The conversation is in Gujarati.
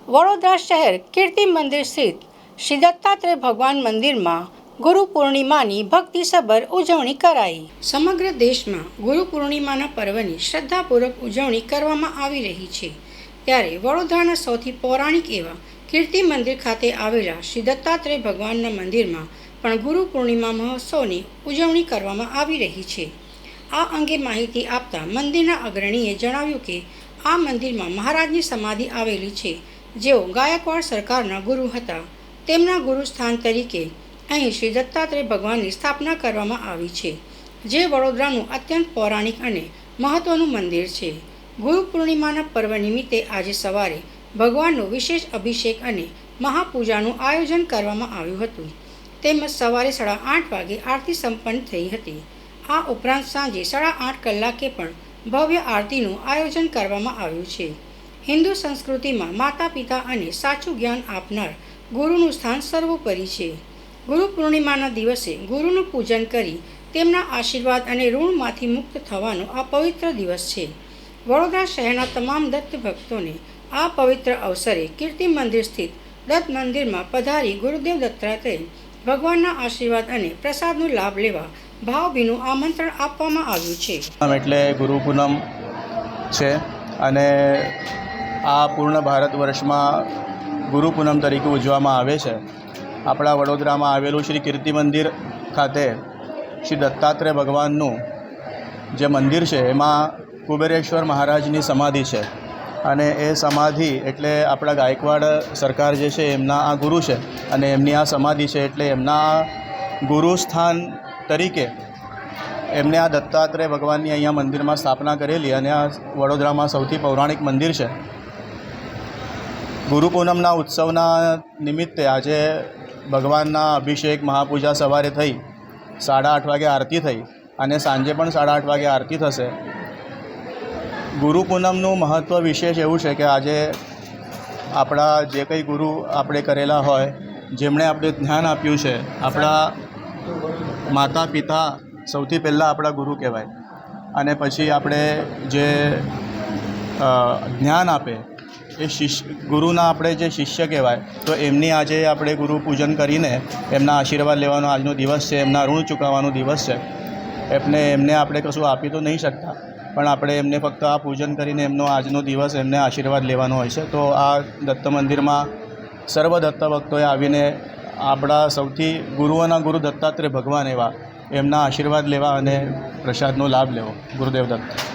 વડોદરા શહેર કીર્તિ મંદિર સ્થિત શ્રી દત્તાત્રેય ભગવાન મંદિરમાં ગુરુ પૂર્ણિમાની ભક્તિસભર ઉજવણી કરાઈ। સમગ્ર દેશમાં ગુરુ પૂર્ણિમાના પર્વની શ્રદ્ધાપૂર્વક ઉજવણી કરવામાં આવી રહી છે, ત્યારે વડોદરાના સૌથી પૌરાણિક એવા કીર્તિ મંદિર ખાતે આવેલા શ્રી દત્તાત્રેય ભગવાનના મંદિરમાં પણ ગુરુ પૂર્ણિમા મહોત્સવની ઉજવણી કરવામાં આવી રહી છે। આ અંગે માહિતી આપતા મંદિરના અગ્રણીએ જણાવ્યું કે આ મંદિરમાં મહારાજની સમાધિ આવેલી છે, જેઓ ગાયકવાડ સરકારના ગુરુ હતા। તેમના ગુરુ સ્થાન તરીકે અહીં શ્રી દત્તાત્રેય ભગવાનની સ્થાપના કરવામાં આવી છે, જે વડોદરાનું અત્યંત પૌરાણિક અને મહત્વનું મંદિર છે। ગુરુ પૂર્ણિમાના પર્વ નિમિત્તે આજે સવારે ભગવાનનો વિશેષ અભિષેક અને મહાપૂજાનું આયોજન કરવામાં આવ્યું હતું, તેમજ સવારે 8:30 વાગે આરતી સંપન્ન થઈ હતી। આ ઉપરાંત સાંજે 8:30 કલાકે પણ ભવ્ય આરતીનું આયોજન કરવામાં આવ્યું છે। હિન્દુ સંસ્કૃતિમાં માતા પિતા અને સાચું જ્ઞાન આપનાર ગુરુનું સ્થાન સર્વોપરી છે। ગુરુ પૂર્ણિમાના દિવસે ગુરુનું પૂજન કરી તેમના આશીર્વાદ અને ઋણમાંથી મુક્ત થવાનો આ પવિત્ર દિવસ છે। વડોદરા શહેરના તમામ દત્ત ભક્તોને આ પવિત્ર અવસરે કીર્તિ મંદિર સ્થિત દત્ત મંદિરમાં પધારી ગુરુદેવ દત્તાત્રેય ભગવાનના આશીર્વાદ અને પ્રસાદનો લાભ લેવા ભાવભીનું આમંત્રણ આપવામાં આવ્યું છે। એટલે ગુરુ પૂનમ છે અને આ પૂર્ણ ભારત વર્ષમાં ગુરુ પૂનમ તરીકે ઉજવવામાં આવે છે। આપણા વડોદરામાં આવેલું શ્રી કીર્તિ મંદિર ખાતે શ્રી દત્તાત્રેય ભગવાનનું જે મંદિર છે એમાં કુબેરેશ્વર મહારાજની સમાધિ છે અને એ સમાધિ એટલે આપણા ગાયકવાડ સરકાર જે છે એમના આ ગુરુ છે અને એમની આ સમાધિ છે, એટલે એમના ગુરુ સ્થાન તરીકે એમને આ દત્તાત્રેય ભગવાનની અહીંયા મંદિરમાં સ્થાપના કરેલી અને આ વડોદરામાં સૌથી પૌરાણિક મંદિર છે। ગુરુ પૂનમના ઉત્સવના નિમિત્તે આજે ભગવાનના અભિષેક મહાપૂજા સવારે થઈ, 8:30 વાગે આરતી થઈ અને સાંજે પણ 8:30 વાગે આરતી થશે। ગુરુ પૂનમનું મહત્ત્વ વિશેષ એવું છે કે આજે આપણા જે કંઈ ગુરુ આપણે કરેલા હોય, જેમણે આપણે જ્ઞાન આપ્યું છે, આપણા માતા પિતા સૌથી પહેલાં આપણા ગુરુ કહેવાય અને પછી આપણે જે જ્ઞાન આપે એ ગુરુના આપણે જે શિષ્ય કહેવાય, તો એમની આજે આપણે ગુરુ પૂજન કરીને એમના આશીર્વાદ લેવાનો આજનો દિવસ છે, એમના ઋણ ચૂકવવાનો દિવસ છે। એમને આપણે કશું આપી તો નહીં શકતા, પણ આપણે એમને ફક્ત આ પૂજન કરીને એમનો આજનો દિવસ એમને આશીર્વાદ લેવાનો હોય છે। તો આ દત્ત મંદિરમાં સર્વ દત્ત ભક્તોએ આવીને આપણા સૌથી ગુરુઓના ગુરુ દત્તાત્રેય ભગવાન એવા એમના આશીર્વાદ લેવા અને પ્રસાદનો લાભ લેવો। ગુરુદેવ દત્ત।